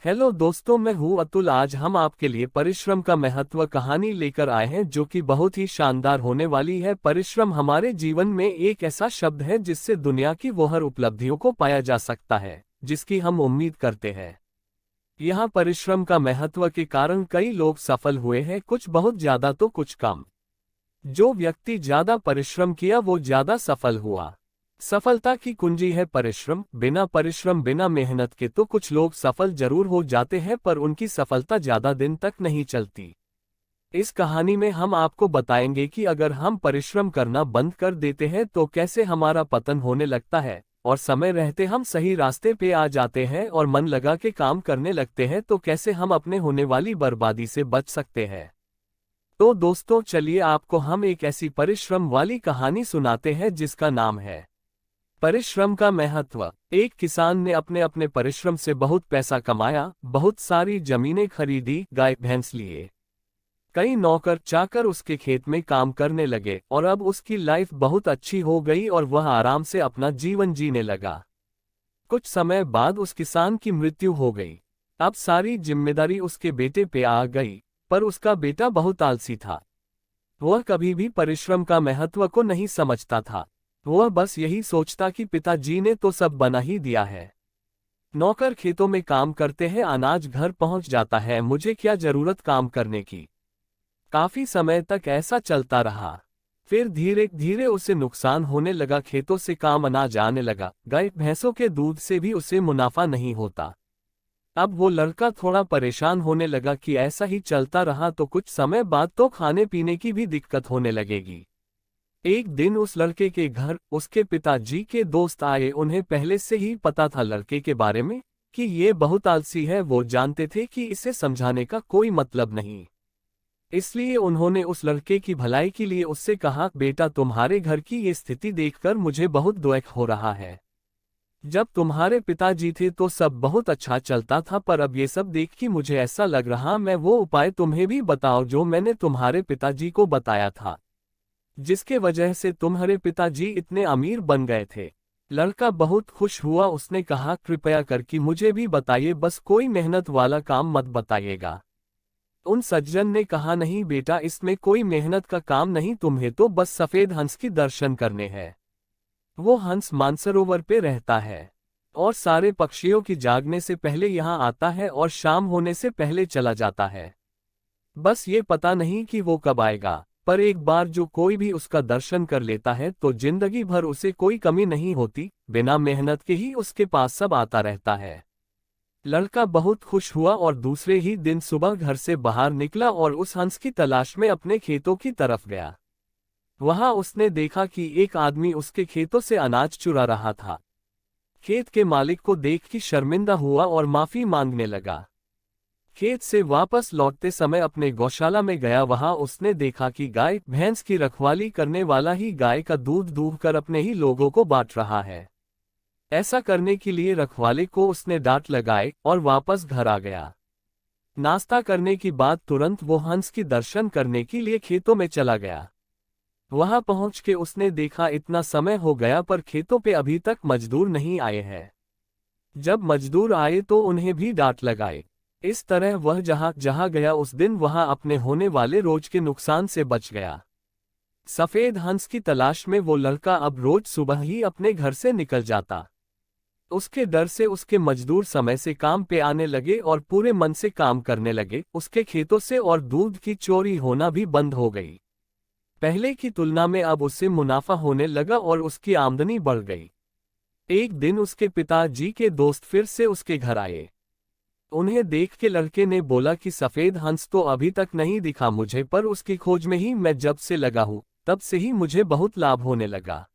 Hello दोस्तों, मैं हूं अतुल। आज हम आपके लिए परिश्रम का महत्व कहानी लेकर आए हैं जो कि बहुत ही शानदार होने वाली है। परिश्रम हमारे जीवन में एक ऐसा शब्द है जिससे दुनिया की वो हर उपलब्धियों को पाया जा सकता है जिसकी हम उम्मीद करते हैं। यहाँ परिश्रम का महत्व के कारण कई लोग सफल हुए हैं, कुछ बहुत ज्यादा तो कुछ कम। जो व्यक्ति ज्यादा परिश्रम किया वो ज्यादा सफल हुआ। सफलता की कुंजी है परिश्रम। बिना परिश्रम, बिना मेहनत के तो कुछ लोग सफल जरूर हो जाते हैं पर उनकी सफलता ज्यादा दिन तक नहीं चलती। इस कहानी में हम आपको बताएंगे कि अगर हम परिश्रम करना बंद कर देते हैं तो कैसे हमारा पतन होने लगता है, और समय रहते हम सही रास्ते पे आ जाते हैं और मन लगा के काम करने लगते हैं तो कैसे हम अपने होने वाली बर्बादी से बच सकते हैं। तो दोस्तों चलिए आपको हम एक ऐसी परिश्रम वाली कहानी सुनाते हैं जिसका नाम है परिश्रम का महत्व। एक किसान ने अपने अपने परिश्रम से बहुत पैसा कमाया, बहुत सारी जमीनें खरीदी, गाय भैंस लिए। कई नौकर चाकर उसके खेत में काम करने लगे और अब उसकी लाइफ बहुत अच्छी हो गई और वह आराम से अपना जीवन जीने लगा। कुछ समय बाद उस किसान की मृत्यु हो गई। अब सारी जिम्मेदारी उसके बेटे पे आ गई, पर उसका बेटा बहुत आलसी था। वह कभी भी परिश्रम का महत्व को नहीं समझता था। वह बस यही सोचता कि पिताजी ने तो सब बना ही दिया है। नौकर खेतों में काम करते हैं, अनाज घर पहुंच जाता है, मुझे क्या जरूरत काम करने की। काफी समय तक ऐसा चलता रहा। फिर धीरे धीरे उसे नुकसान होने लगा। खेतों से काम अनाज आने लगा, गाय भैंसों के दूध से भी उसे मुनाफा नहीं होता। अब वो लड़का थोड़ा परेशान होने लगा कि ऐसा ही चलता रहा तो कुछ समय बाद तो खाने पीने की भी दिक्कत होने लगेगी। एक दिन उस लड़के के घर उसके पिताजी के दोस्त आए। उन्हें पहले से ही पता था लड़के के बारे में कि ये बहुत आलसी है। वो जानते थे कि इसे समझाने का कोई मतलब नहीं, इसलिए उन्होंने उस लड़के की भलाई के लिए उससे कहा, बेटा तुम्हारे घर की ये स्थिति देखकर मुझे बहुत दुख हो रहा है। जब तुम्हारे पिताजी थे तो सब बहुत अच्छा चलता था, पर अब ये सब देख के मुझे ऐसा लग रहा मैं वो उपाय तुम्हें भी बताओ जो मैंने तुम्हारे पिताजी को बताया था, जिसके वजह से तुम्हारे पिताजी इतने अमीर बन गए थे। लड़का बहुत खुश हुआ। उसने कहा, कृपया करके मुझे भी बताइए, बस कोई मेहनत वाला काम मत बताइएगा। उन सज्जन ने कहा, नहीं बेटा, इसमें कोई मेहनत का काम नहीं, तुम्हें तो बस सफेद हंस की दर्शन करने हैं। वो हंस मानसरोवर पे रहता है और सारे पक्षियों की जागने से पहले यहाँ आता है और शाम होने से पहले चला जाता है। बस ये पता नहीं कि वो कब आएगा, पर एक बार जो कोई भी उसका दर्शन कर लेता है तो जिंदगी भर उसे कोई कमी नहीं होती। बिना मेहनत के ही उसके पास सब आता रहता है। लड़का बहुत खुश हुआ और दूसरे ही दिन सुबह घर से बाहर निकला और उस हंस की तलाश में अपने खेतों की तरफ गया। वहां उसने देखा कि एक आदमी उसके खेतों से अनाज चुरा रहा था। खेत के मालिक को देख के शर्मिंदा हुआ और माफी मांगने लगा। खेत से वापस लौटते समय अपने गौशाला में गया। वहां उसने देखा कि गाय भैंस की रखवाली करने वाला ही गाय का दूध दूह कर अपने ही लोगों को बांट रहा है। ऐसा करने के लिए रखवाले को उसने डांट लगाए और वापस घर आ गया। नाश्ता करने के बाद तुरंत वो हंस की दर्शन करने के लिए खेतों में चला गया। वहां पहुंच के उसने देखा इतना समय हो गया पर खेतों पे अभी तक मजदूर नहीं आए हैं। जब मजदूर आए तो उन्हें भी डांट लगाए। इस तरह वह जहां जहां गया उस दिन वहां अपने होने वाले रोज के नुकसान से बच गया। सफेद हंस की तलाश में वो लड़का अब रोज सुबह ही अपने घर से निकल जाता। उसके डर से उसके मजदूर समय से काम पे आने लगे और पूरे मन से काम करने लगे। उसके खेतों से और दूध की चोरी होना भी बंद हो गई। पहले की तुलना में अब उससे मुनाफा होने लगा और उसकी आमदनी बढ़ गई। एक दिन उसके पिताजी के दोस्त फिर से उसके घर आए। उन्हें देख के लड़के ने बोला कि सफेद हंस तो अभी तक नहीं दिखा मुझे, पर उसकी खोज में ही मैं जब से लगा हूं तब से ही मुझे बहुत लाभ होने लगा।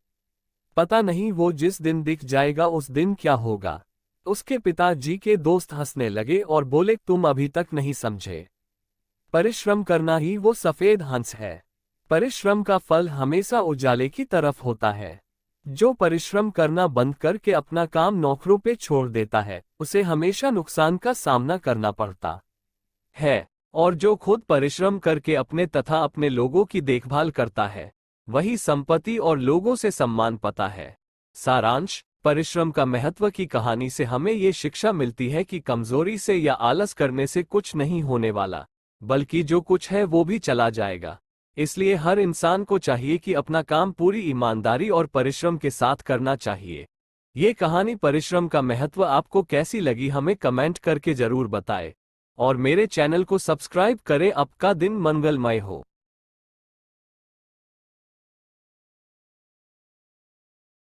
पता नहीं वो जिस दिन दिख जाएगा उस दिन क्या होगा। उसके पिताजी के दोस्त हंसने लगे और बोले, तुम अभी तक नहीं समझे। परिश्रम करना ही वो सफेद हंस है। परिश्रम का फल हमेशा उजाले की तरफ होता है। जो परिश्रम करना बंद करके अपना काम नौकरों पे छोड़ देता है उसे हमेशा नुकसान का सामना करना पड़ता है, और जो खुद परिश्रम करके अपने तथा अपने लोगों की देखभाल करता है वही संपत्ति और लोगों से सम्मान पाता है। सारांश, परिश्रम का महत्व की कहानी से हमें ये शिक्षा मिलती है कि कमजोरी से या आलस करने से कुछ नहीं होने वाला, बल्कि जो कुछ है वो भी चला जाएगा। इसलिए हर इंसान को चाहिए कि अपना काम पूरी ईमानदारी और परिश्रम के साथ करना चाहिए। ये कहानी परिश्रम का महत्व आपको कैसी लगी हमें कमेंट करके जरूर बताएं। और मेरे चैनल को सब्सक्राइब करें। आपका दिन मंगलमय हो।